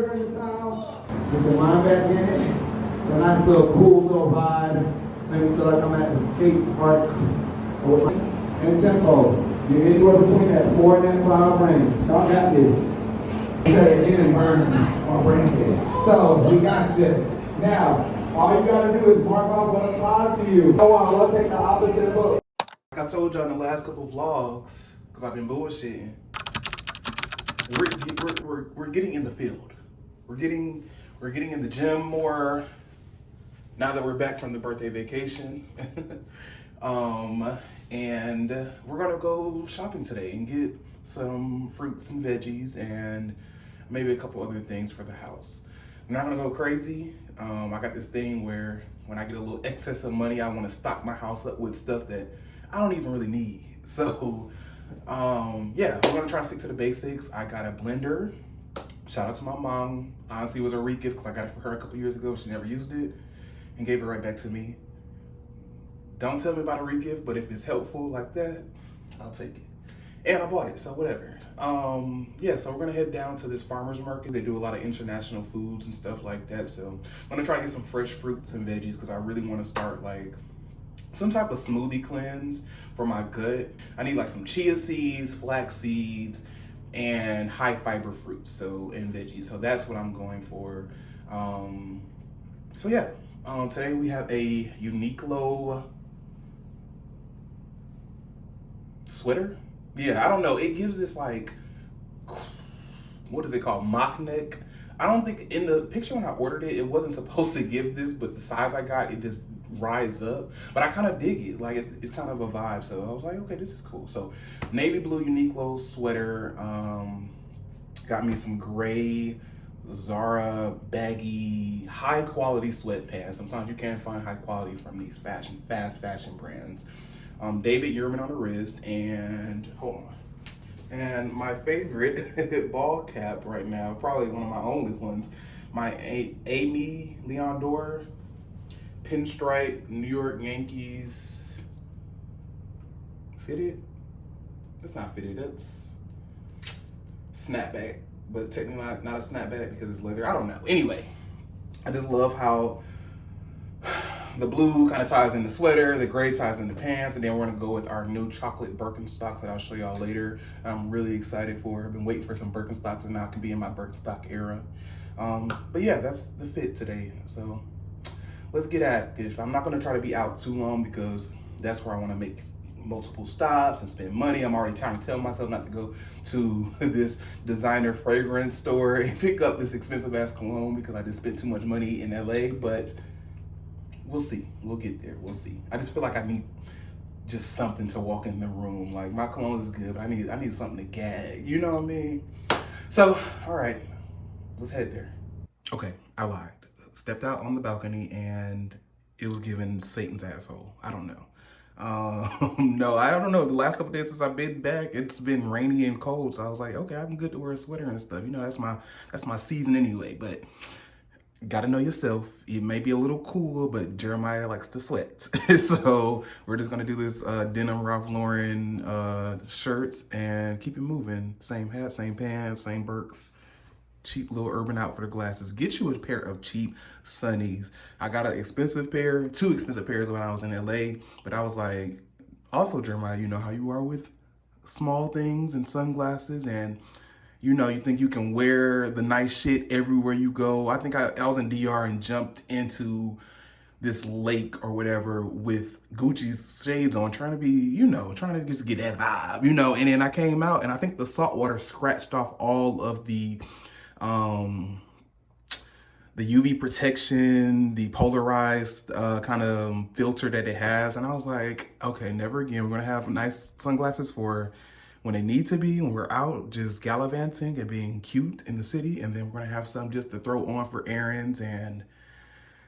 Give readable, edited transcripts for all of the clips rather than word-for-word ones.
during the time. Get some wine back in it. It's a nice little cool little vibe. Make me feel like I'm at the skate park. And tempo. You're anywhere between that 4 and that 5 range. Y'all got this. Say it again, burn on brain dead. So we got you. Now, all you gotta do is mark off what applies to you. Go on, we'll take the opposite look. Like I told y'all in the last couple vlogs, because I've been bullshitting, we're getting in the field. We're getting in the gym more now that we're back from the birthday vacation. And we're gonna go shopping today and get some fruits and veggies and maybe a couple other things for the house. I'm not gonna go crazy. I got this thing where when I get a little excess of money, I want to stock my house up with stuff that I don't even really need. So yeah, we're gonna try to stick to the basics. I got a blender. Shout out to my mom. Honestly, it was a re-gift because I got it for her a couple years ago. She never used it and gave it right back to me. Don't tell me about a re-gift, but if it's helpful like that, I'll take it. And I bought it, so whatever. Yeah, so we're gonna head down to this farmer's market. They do a lot of international foods and stuff like that. So I'm gonna try to get some fresh fruits and veggies because I really wanna start like some type of smoothie cleanse for my gut. I need like some chia seeds, flax seeds, and high fiber fruits, and veggies. So that's what I'm going for. So yeah, today we have a Uniqlo sweater. Yeah, I don't know. It gives this like, what is it called? Mock neck. I don't think in the picture when I ordered it, it wasn't supposed to give this, but the size I got, it just rides up. But I kind of dig it. Like it's kind of a vibe. So I was like, okay, this is cool. So navy blue Uniqlo sweater. Got me some gray Zara baggy, high quality sweatpants. Sometimes you can't find high quality from these fast fashion brands. David Yurman on the wrist, and hold on. And my favorite ball cap right now, probably one of my only ones, my Amy Leon Dore pinstripe New York Yankees fitted. That's not fitted, that's snapback, but technically not a snapback because it's leather. I don't know. Anyway, I just love how the blue kind of ties in the sweater, the gray ties in the pants, and then we're gonna go with our new chocolate Birkenstocks that I'll show y'all later. I'm really excited for. I've been waiting for some Birkenstocks and now I can be in my Birkenstock era. But yeah, that's the fit today. So let's get active. I'm not gonna try to be out too long because that's where I wanna make multiple stops and spend money. I'm already trying to tell myself not to go to this designer fragrance store and pick up this expensive ass cologne because I just spent too much money in LA, but we'll see. We'll get there. We'll see. I just feel like I need just something to walk in the room. Like my cologne is good, but I need something to gag. You know what I mean? So, all right, let's head there. Okay, I lied. Stepped out on the balcony and it was given Satan's asshole. I don't know. No, I don't know. The last couple days since I've been back, it's been rainy and cold. So I was like, okay, I'm good to wear a sweater and stuff. You know, that's my season anyway. But gotta know yourself. It may be a little cool, but Jeremiah likes to sweat. So we're just gonna do this denim Ralph Lauren shirts and keep it moving. Same hat, same pants, same Birks. Cheap little Urban Outfitter glasses. Get you a pair of cheap sunnies. I got an expensive pair, 2 expensive pairs when I was in LA, but I was like, also Jeremiah, you know how you are with small things and sunglasses, and you know, you think you can wear the nice shit everywhere you go. I think I was in DR and jumped into this lake or whatever with Gucci's shades on, trying to be, you know, trying to just get that vibe, you know, and then I came out and I think the salt water scratched off all of the UV protection, the polarized kind of filter that it has. And I was like, okay, never again. We're gonna have nice sunglasses for when they need to be, when we're out just gallivanting and being cute in the city. And then we're gonna have some just to throw on for errands and,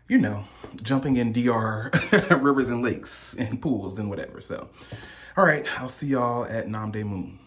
you know, jumping in DR rivers and lakes and pools and whatever. So, all right, I'll see y'all at Namdae Moon.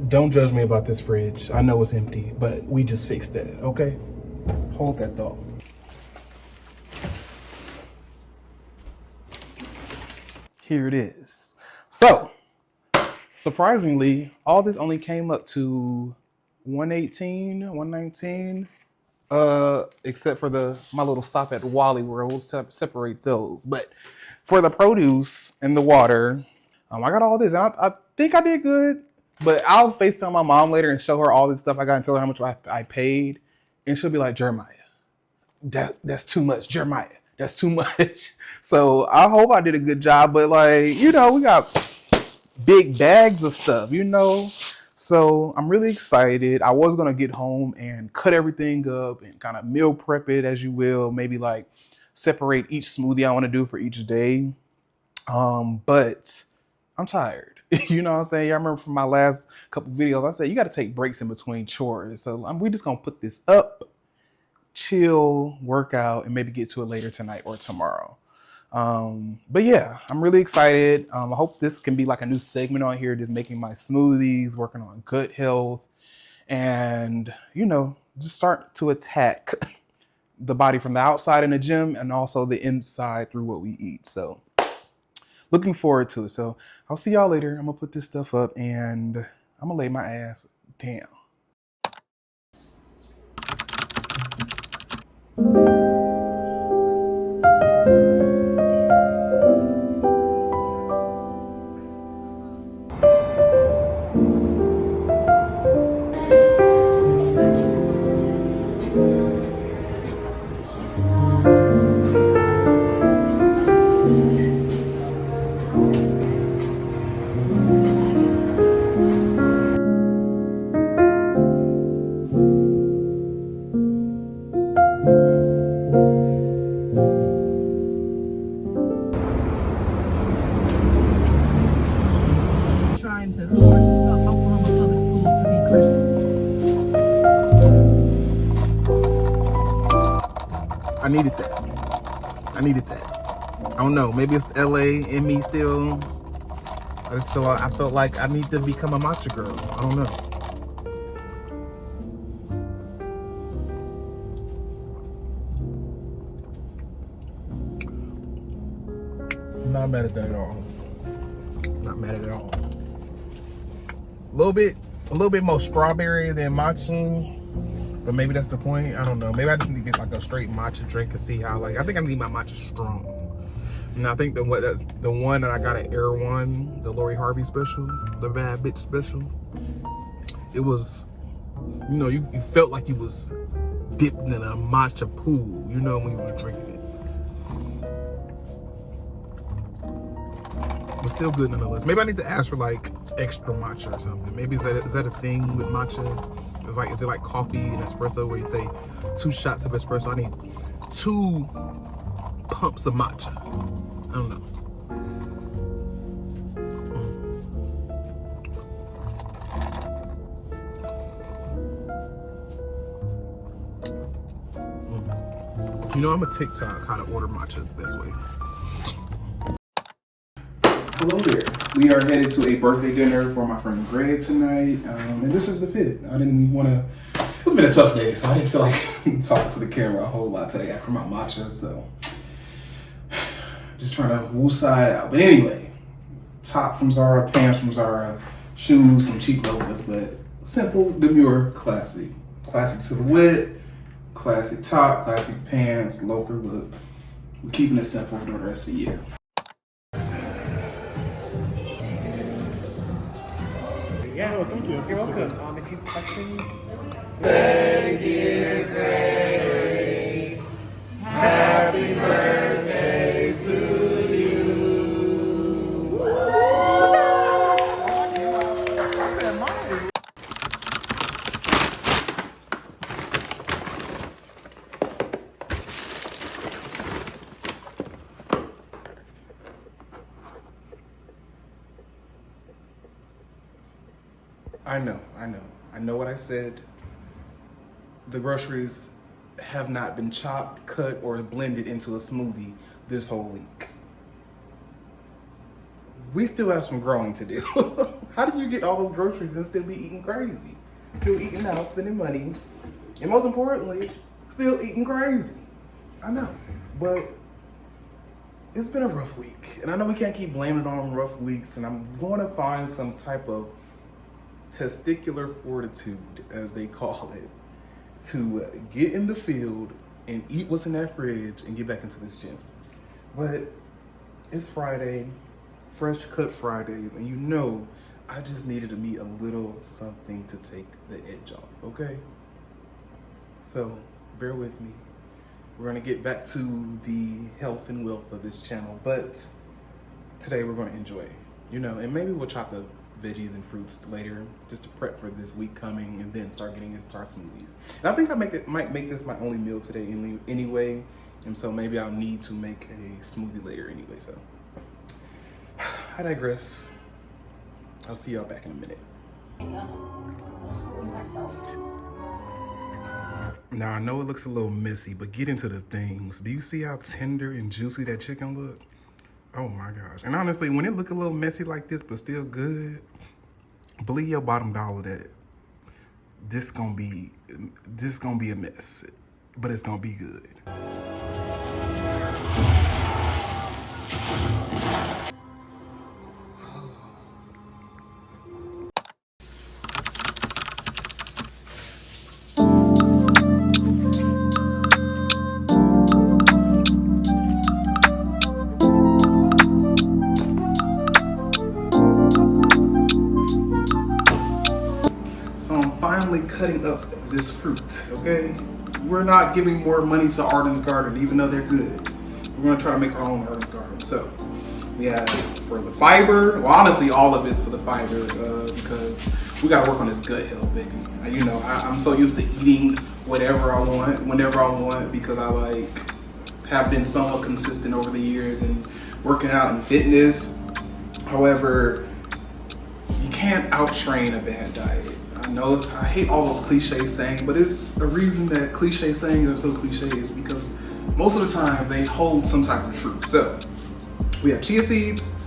Don't judge me about this fridge. I know it's empty, but we just fixed that, okay? Hold that thought. Here it is. So, surprisingly, all this only came up to 118, 119, except for my little stop at Wally where we'll separate those. But for the produce and the water, I got all this. And I think I did good, but I'll FaceTime my mom later and show her all this stuff I got and tell her how much I paid. And she'll be like, Jeremiah, that's too much. Jeremiah, that's too much. So I hope I did a good job, but like, we got big bags of stuff, So I'm really excited. I was gonna get home and cut everything up and kind of meal prep it, as you will. Maybe like separate each smoothie I want to do for each day. But I'm tired. You know what I'm saying? I remember from my last couple videos, I said you got to take breaks in between chores. So we're just gonna put this up, chill, work out, and maybe get to it later tonight or tomorrow. But yeah, I'm really excited. I hope this can be like a new segment on here, just making my smoothies, working on good health, and just start to attack the body from the outside in the gym and also the inside through what we eat. So looking forward to it. So I'll see y'all later. I'm gonna put this stuff up and I'm gonna lay my ass down. Trying to force Oklahoma public schools to be Christian. I needed that. I don't know. Maybe it's LA in me still. I felt like I need to become a matcha girl. I don't know. I'm not mad at that at all. Not mad at it at all. A little bit more strawberry than matcha, but maybe that's the point. I don't know. Maybe I just need to get like a straight matcha drink and see how. I think I need my matcha strong. And I think that's the one that I got at Air One, the Lori Harvey special, the bad bitch special. It was, you felt like you was dipped in a matcha pool, when you was drinking it. But still good nonetheless. Maybe I need to ask for like extra matcha or something. Maybe is that a thing with matcha? Is it like coffee and espresso where you say 2 shots of espresso? I need 2 pumps of matcha. I don't know. I'm a TikTok how to order matcha the best way. Hello there. We are headed to a birthday dinner for my friend Greg tonight, and this is the fit. I didn't want to. It's been a tough day, so I didn't feel like talking to the camera a whole lot today after my matcha. So just trying to woosah it out. But anyway, top from Zara, pants from Zara, shoes, some cheap loafers, but simple, demure, classy. Classic silhouette, classic top, classic pants, loafer look. We're keeping it simple for the rest of the year. Yeah, well, thank you. You're welcome. If you have questions. Thank you, Gregory. Happy birthday to you. I said mine. I know what I said. The groceries have not been chopped, cut, or blended into a smoothie this whole week. We still have some growing to do. How do you get all those groceries and still be eating crazy? Still eating out, spending money, and most importantly, still eating crazy. I know, but it's been a rough week. And I know we can't keep blaming it on rough weeks, and I'm going to find some type of testicular fortitude, as they call it, to get in the field and eat what's in that fridge and get back into this gym. But it's Friday, fresh cut Fridays, and you know I just needed to meet a little something to take the edge off, okay? So bear with me. We're gonna get back to the health and wealth of this channel, but today we're gonna enjoy, you know, and maybe we'll chop the veggies and fruits later just to prep for this week coming and then start getting into our smoothies. And I think I might make this my only meal today anyway, and so maybe I'll need to make a smoothie later anyway, so I digress. I'll see y'all back in a minute. Now I know it looks a little messy, but get into the things. Do you see how tender and juicy that chicken look? Oh my gosh. And honestly, when it look a little messy like this, but still good, believe your bottom dollar that this gonna be a mess, but it's gonna be good. Finally cutting up this fruit, okay? We're not giving more money to Arden's Garden, even though they're good. We're gonna try to make our own Arden's Garden. So we have for the fiber, well, honestly, all of it's for the fiber because we gotta work on this gut health, baby. You know, I'm so used to eating whatever I want, whenever I want, because I have been somewhat consistent over the years in working out and fitness. However, you can't out-train a bad diet. I know I hate all those cliche sayings, but it's a reason that cliche sayings are so cliche is because most of the time they hold some type of truth. So we have chia seeds,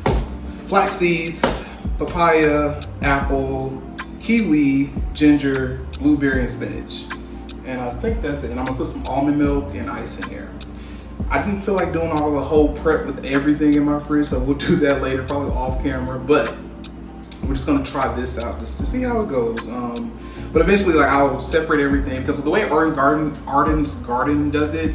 flax seeds, papaya, apple, kiwi, ginger, blueberry, and spinach. And I think that's it. And I'm gonna put some almond milk and ice in here. I didn't feel like doing all the whole prep with everything in my fridge, so we'll do that later, probably off camera, but we're just gonna try this out just to see how it goes. But eventually, I'll separate everything because the way Arden's Garden does it,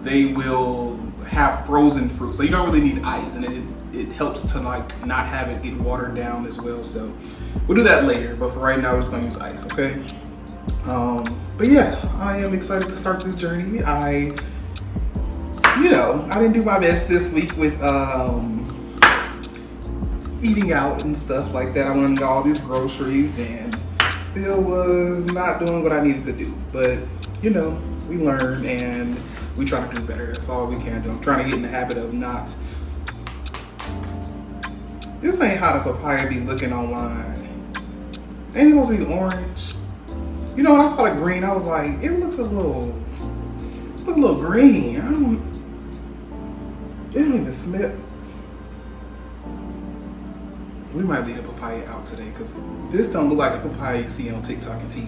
they will have frozen fruit, so you don't really need ice, and it helps to not have it get watered down as well. So we'll do that later. But for right now, we're just gonna use ice, okay? But yeah, I am excited to start this journey. I didn't do my best this week with eating out and stuff like that. I went and got all these groceries and still was not doing what I needed to do. But, we learn and we try to do better. That's all we can do. I'm trying to get in the habit of not... This ain't how the papaya be looking online. Ain't it supposed to be orange? When I saw the green, I was like, it looks a little green. It don't even smell. We might leave the papaya out today because this don't look like the papaya you see on TikTok and TV.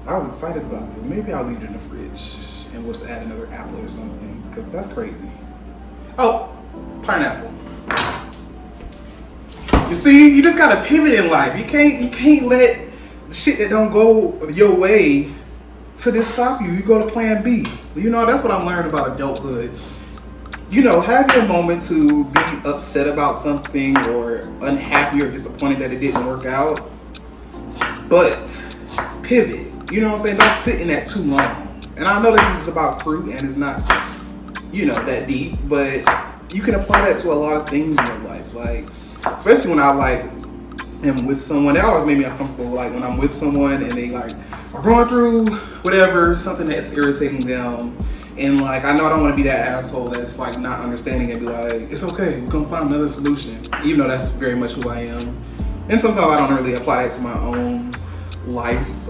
I was excited about this. Maybe I'll leave it in the fridge and we'll just add another apple or something because that's crazy. Oh, pineapple. You see, you just gotta pivot in life. You can't let shit that don't go your way to this stop you. You go to plan B. That's what I'm learning about adulthood. Have your moment to be upset about something or unhappy or disappointed that it didn't work out. But pivot. Don't sit in that too long. And I know this is about fruit and it's not, that deep, but you can apply that to a lot of things in your life. Especially when I am with someone, that always made me uncomfortable. When I'm with someone and they are going through whatever, something that's irritating them. And I know I don't want to be that asshole that's not understanding and be like, it's okay, we're gonna find another solution. Even though that's very much who I am. And sometimes I don't really apply that to my own life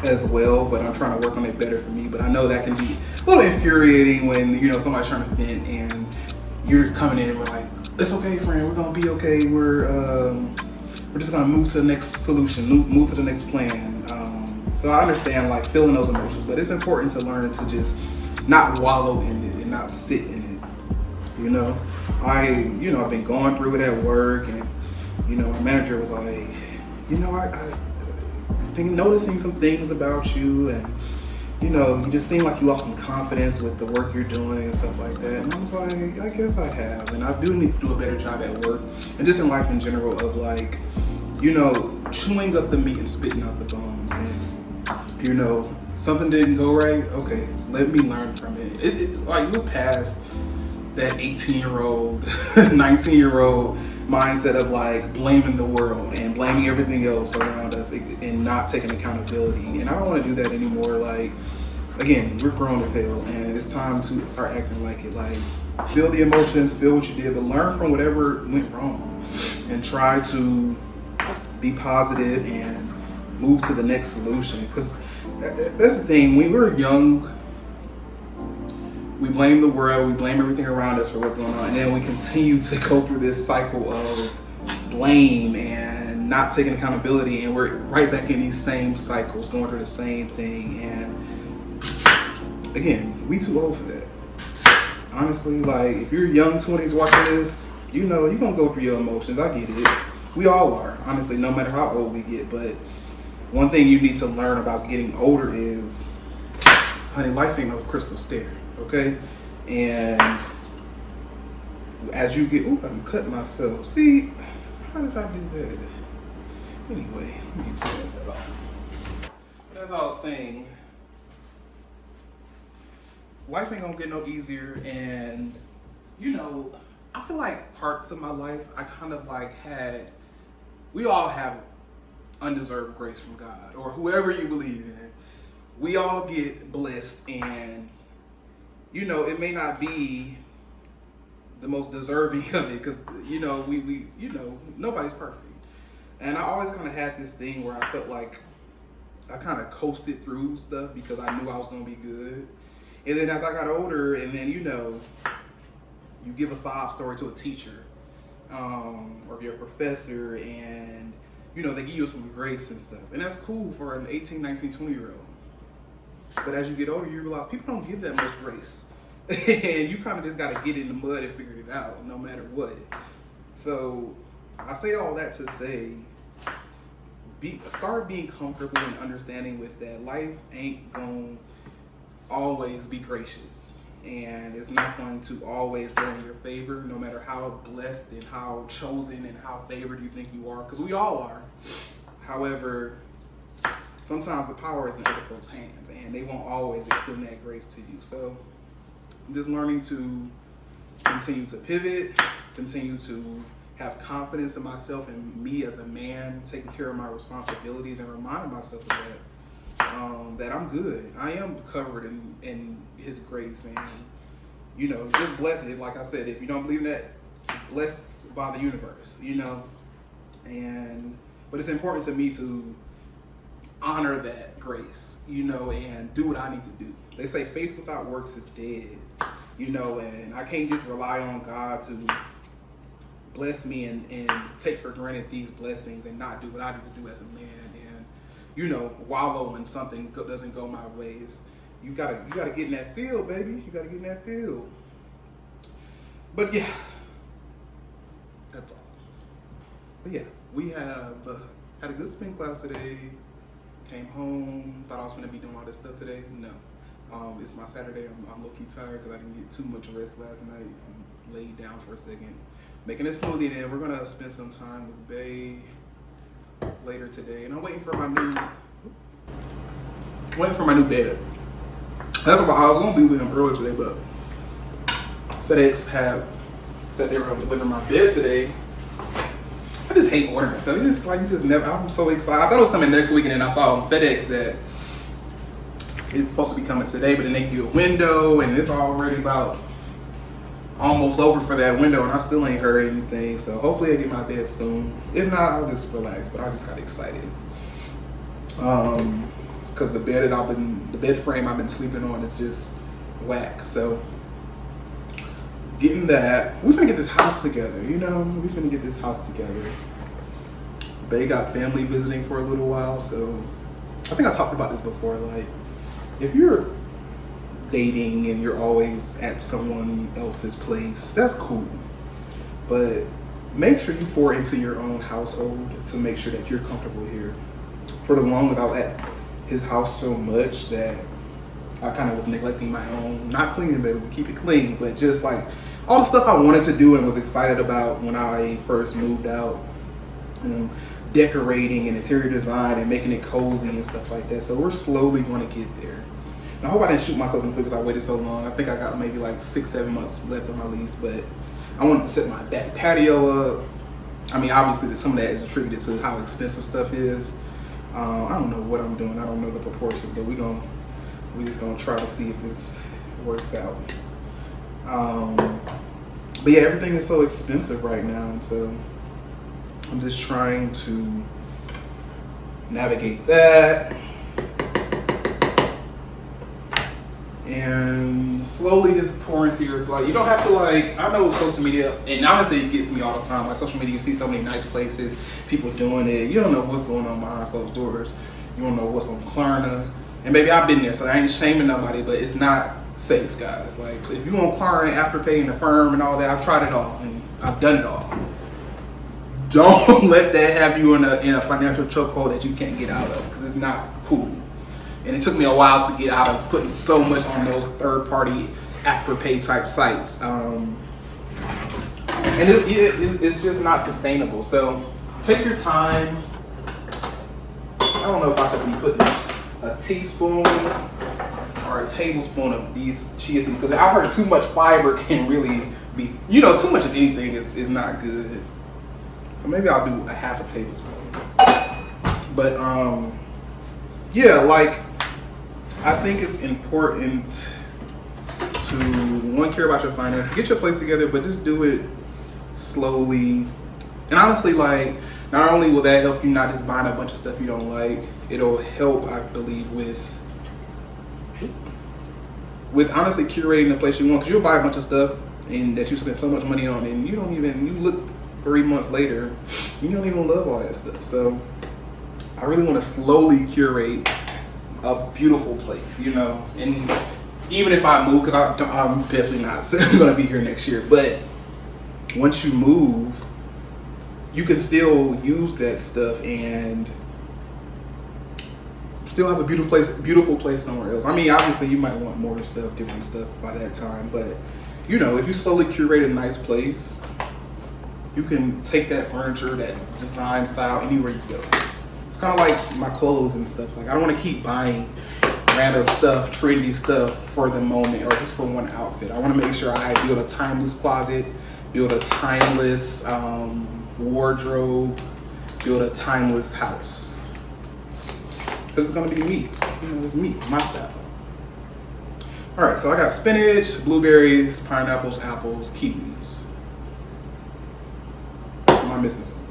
as well, but I'm trying to work on it better for me. But I know that can be a little infuriating when, somebody's trying to vent and you're coming in and we're like, it's okay, friend. We're gonna be okay. We're just gonna move to the next solution, move to the next plan. So I understand like feeling those emotions, but it's important to learn to just not wallow in it and not sit in it. You know, I've been going through it at work, and my manager was like, I've been noticing some things about you, and you just seem like you lost some confidence with the work you're doing and stuff like that. And I was like, I guess I have, and I do need to do a better job at work and just in life in general of like, chewing up the meat and spitting out the bones. And something didn't go right. Okay, let me learn from it. It's like we're past that 18-year-old, 19-year-old mindset of like blaming the world and blaming everything else around us and not taking accountability. And I don't want to do that anymore. Like, again, we're grown as hell, and it's time to start acting like it. Like, feel the emotions, feel what you did, but learn from whatever went wrong and try to be positive and move to the next solution. Because that's the thing, when we're young, we blame the world, we blame everything around us for what's going on, and then we continue to go through this cycle of blame and not taking accountability, and we're right back in these same cycles, going through the same thing. And again, we too old for that. Honestly, like, if you're young 20s watching this, you're gonna go through your emotions. I get it. We all are, honestly, no matter how old we get. But one thing you need to learn about getting older is, honey, life ain't no crystal stair. Okay, and as you get, I'm cutting myself. See, how did I do that? Anyway, let me pass that off. But as I was saying, life ain't gonna get no easier, and I feel like parts of my life I kind of like had. We all have undeserved grace from God or whoever you believe in. We all get blessed, and it may not be the most deserving of it because, we nobody's perfect. And I always kind of had this thing where I felt like I kind of coasted through stuff because I knew I was going to be good. And then as I got older, and then, you give a sob story to a teacher or your professor, and, they give you some grace and stuff. And that's cool for an 18, 19, 20-year-old. But as you get older, you realize people don't give that much grace. And you kind of just got to get in the mud and figure it out no matter what. So I say all that to say, start being comfortable and understanding with that life ain't going to always be gracious. And it's not going to always go in your favor, no matter how blessed and how chosen and how favored you think you are, because we all are. However, sometimes the power is in other folks' hands, and they won't always extend that grace to you. So I'm just learning to continue to pivot, continue to have confidence in myself and me as a man, taking care of my responsibilities and reminding myself of that. That I'm good. I am covered in His grace, and just blessed. Like I said, if you don't believe in that, blessed by the universe. But it's important to me to honor that grace, and do what I need to do. They say faith without works is dead, and I can't just rely on God to bless me and take for granted these blessings and not do what I need to do as a man, and wallow when something doesn't go my ways. You gotta get in that field, baby. You gotta get in that field. But yeah, that's all. But yeah, we have had a good spin class today. Came home, thought I was gonna be doing all this stuff today. No, it's my Saturday. I'm low-key tired because I didn't get too much rest last night. I'm laid down for a second, making a smoothie, and then we're gonna spend some time with Bae later today. And I'm waiting for my new bed. That's what I was gonna be with him earlier today, but FedEx had said they were gonna deliver my bed today. I just hate ordering stuff. It's just like you just never. I'm so excited. I thought it was coming next week, and then I saw on FedEx that it's supposed to be coming today, but then they give you a window, and it's already about almost over for that window, and I still ain't heard anything. So hopefully I get my bed soon. If not, I'll just relax. But I just got excited because the bed frame I've been sleeping on is just whack. So getting that. We're gonna get this house together, you know? We're gonna get this house together. Bae got family visiting for a little while, so I think I talked about this before. Like, if you're dating and you're always at someone else's place, that's cool. But make sure you pour into your own household to make sure that you're comfortable here. For the longest, I was at his house so much that I kind of was neglecting my own, not cleaning, baby, keep it clean, but just like all the stuff I wanted to do and was excited about when I first moved out, and decorating and interior design and making it cozy and stuff like that. So we're slowly going to get there. And I hope I didn't shoot myself in the foot because I waited so long. I think I got maybe like 6-7 months left on my lease, but I wanted to set my back patio up. I mean, obviously some of that is attributed to how expensive stuff is. I don't know what I'm doing. I don't know the proportions, but we just gonna try to see if this works out. But yeah, everything is so expensive right now, and so I'm just trying to navigate that and slowly just pour into your, like, you don't have to, like, I know social media, and honestly it gets me all the time, like social media, you see so many nice places, people doing it, you don't know what's going on behind closed doors, you don't know what's on Klarna, and maybe I've been there, so I ain't shaming nobody, but it's not safe, guys. Like, if you on Klarna, Afterpay, and the firm and all that, I've tried it all, and I've done it all. Don't let that have you in a financial chokehold that you can't get out of, because it's not cool. And it took me a while to get out of putting so much on those third-party Afterpay type sites. And it's just not sustainable. So take your time. I don't know if I should be putting a teaspoon or a tablespoon of these chia seeds, because I've heard too much fiber can really be, you know, too much of anything is not good. So maybe I'll do a half a tablespoon. But yeah, like, I think it's important to, one, care about your finances, get your place together, but just do it slowly. And honestly, like, not only will that help you not just buying a bunch of stuff you don't like, it'll help, I believe, with honestly curating the place you want, because you'll buy a bunch of stuff and that you spent so much money on, and you look 3 months later, you don't even love all that stuff. So I really want to slowly curate a beautiful place, you know. And even if I move, because I'm definitely not going to be here next year, but once you move, you can still use that stuff and still have a beautiful place somewhere else. I mean, obviously you might want more stuff, different stuff by that time, but you know, if you slowly curate a nice place, you can take that furniture, that design style, anywhere you go. It's kind of like my clothes and stuff. Like, I don't want to keep buying random stuff, trendy stuff for the moment or just for one outfit. I want to make sure I build a timeless closet, build a timeless wardrobe, build a timeless house. Because it's going to be me. You know, it's me, my style. All right, so I got spinach, blueberries, pineapples, apples, kiwis. Am I missing something?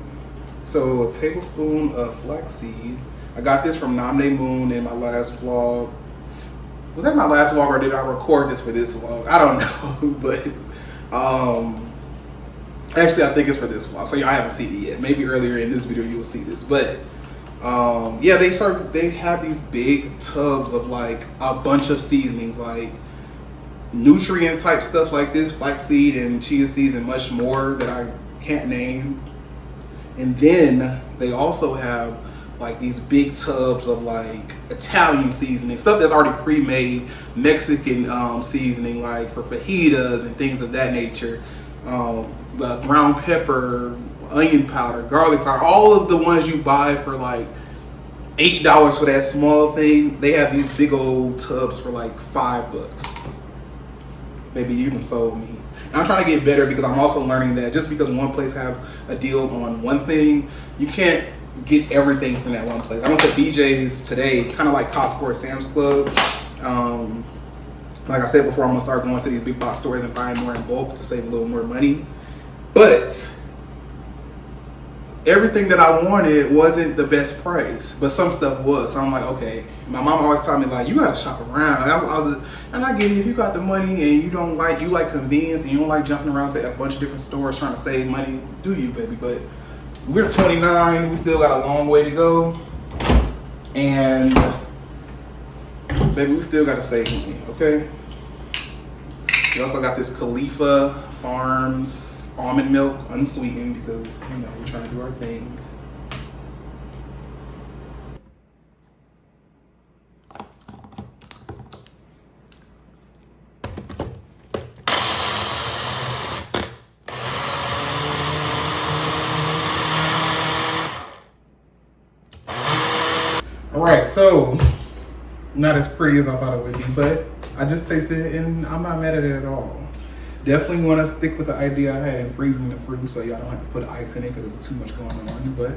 So a tablespoon of flaxseed. I got this from Namde Moon in my last vlog. Was that my last vlog, or did I record this for this vlog? I don't know, but actually I think it's for this vlog. So I haven't seen it yet. Maybe earlier in this video you'll see this, but yeah, they have these big tubs of like a bunch of seasonings, like nutrient type stuff like this, flaxseed and chia seeds and much more that I can't name. And then they also have like these big tubs of like Italian seasoning, stuff that's already pre-made, Mexican seasoning, like for fajitas and things of that nature, brown pepper, onion powder, garlic powder, all of the ones you buy for like $8 for that small thing. They have these big old tubs for like $5. Baby, you done sold me. And I'm trying to get better, because I'm also learning that just because one place has a deal on one thing, you can't get everything from that one place. I went to BJ's today, kind of like Costco or Sam's Club. Like I said before, I'm gonna start going to these big box stores and buying more in bulk to save a little more money. But everything that I wanted wasn't the best price, but some stuff was. So I'm like, okay. My mom always taught me, like, you gotta shop around. And I get it, if you got the money and you like convenience and you don't like jumping around to a bunch of different stores trying to save money, do you, baby? But we're 29, we still got a long way to go. And baby, we still gotta save money, okay? We also got this Khalifa Farms almond milk, unsweetened, because you know we're trying to do our thing. All right, so not as pretty as I thought it would be, but I just tasted it and I'm not mad at it at all. Definitely want to stick with the idea I had in freezing the fruit so y'all don't have to put ice in it because it was too much going on. But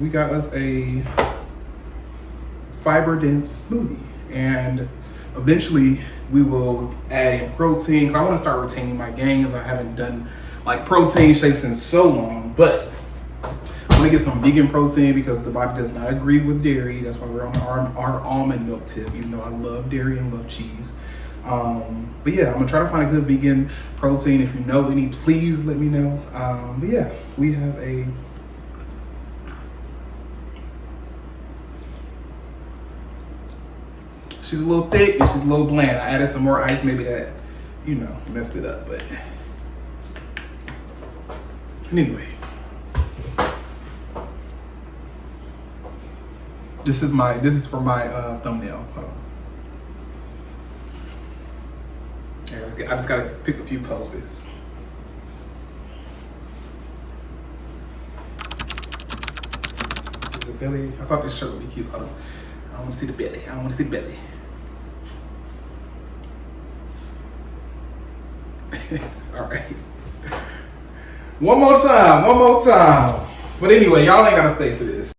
we got us a fiber dense smoothie, and eventually we will add in proteins. I want to start retaining my gains. I haven't done like protein shakes in so long, but I want to get some vegan protein because the body does not agree with dairy. That's why we're on our almond milk tip, even though I love dairy and love cheese. But yeah, I'm gonna try to find a good vegan protein. If you know any, please let me know. But yeah, we have a she's a little thick and she's a little bland. I added some more ice, maybe that, you know, messed it up, but anyway. This is for my thumbnail. Hold on. I just gotta pick a few poses. Is it belly? I thought this shirt would be cute. Hold on. I don't want to see the belly. I don't want to see the belly. All right. One more time. But anyway, y'all ain't gotta stay for this.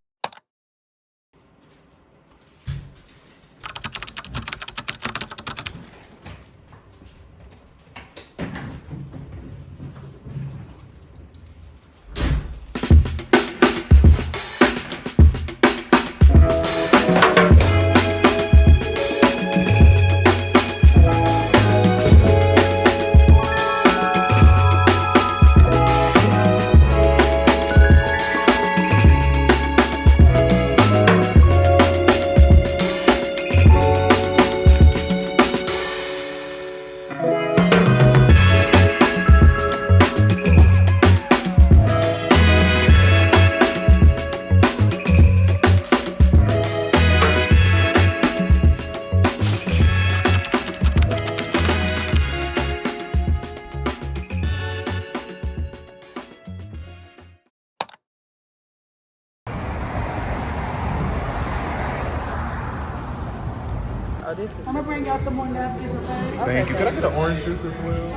Oh, this is I'm gonna bring y'all some more napkins, okay? Thank you. Could I get an orange juice as well?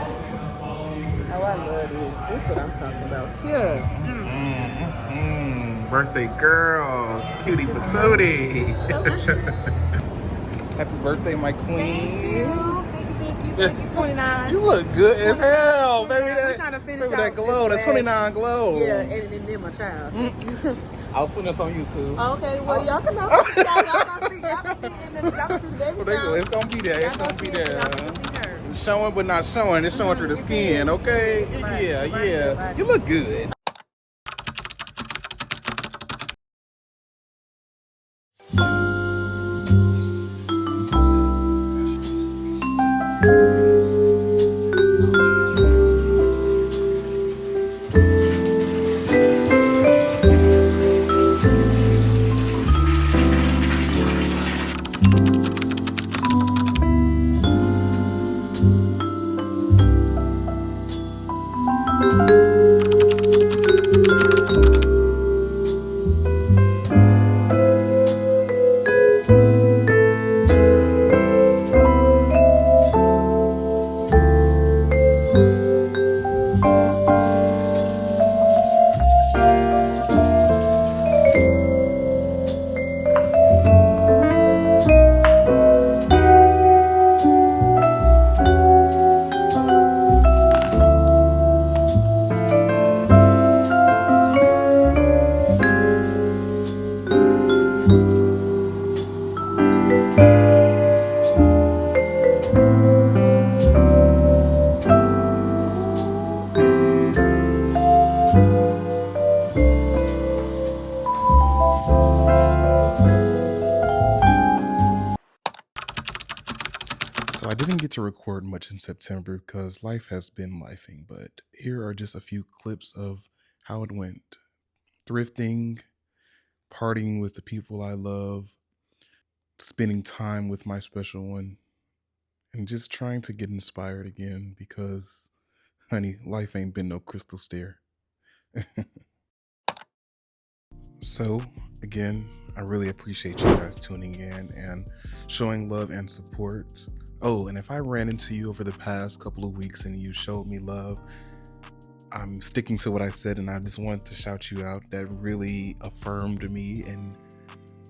Oh, I love this. This is what I'm talking about. Yeah. Birthday girl, cutie patootie. Happy birthday, my queen. Thank you. 29. You look good as hell, baby. We're trying to finish Baby, that out glow, this that 29 glow. Yeah, and then my child. I was putting this on YouTube. Okay, well, y'all can know. Y'all gonna see the baby shower. It's gonna be there. It's gonna be there. Y'all gonna see her. Showing but not showing. It's showing through the skin, okay? Yeah. Right. You look good. to record much in September because life has been lifing, but here are just a few clips of how it went. Thrifting, partying with the people I love, spending time with my special one, and just trying to get inspired again because, honey, life ain't been no crystal stair. So, again, I really appreciate you guys tuning in and showing love and support. Oh, and if I ran into you over the past couple of weeks and you showed me love, I'm sticking to what I said, and I just wanted to shout you out. That really affirmed me, and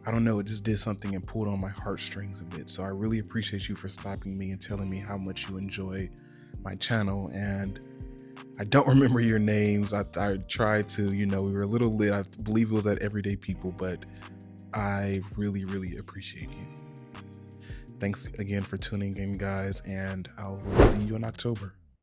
I don't know, it just did something and pulled on my heartstrings a bit. So I really appreciate you for stopping me and telling me how much you enjoy my channel. And I don't remember your names. I tried to, we were a little lit. I believe it was at Everyday People, but I really, really appreciate you. Thanks again for tuning in, guys, and I'll see you in October.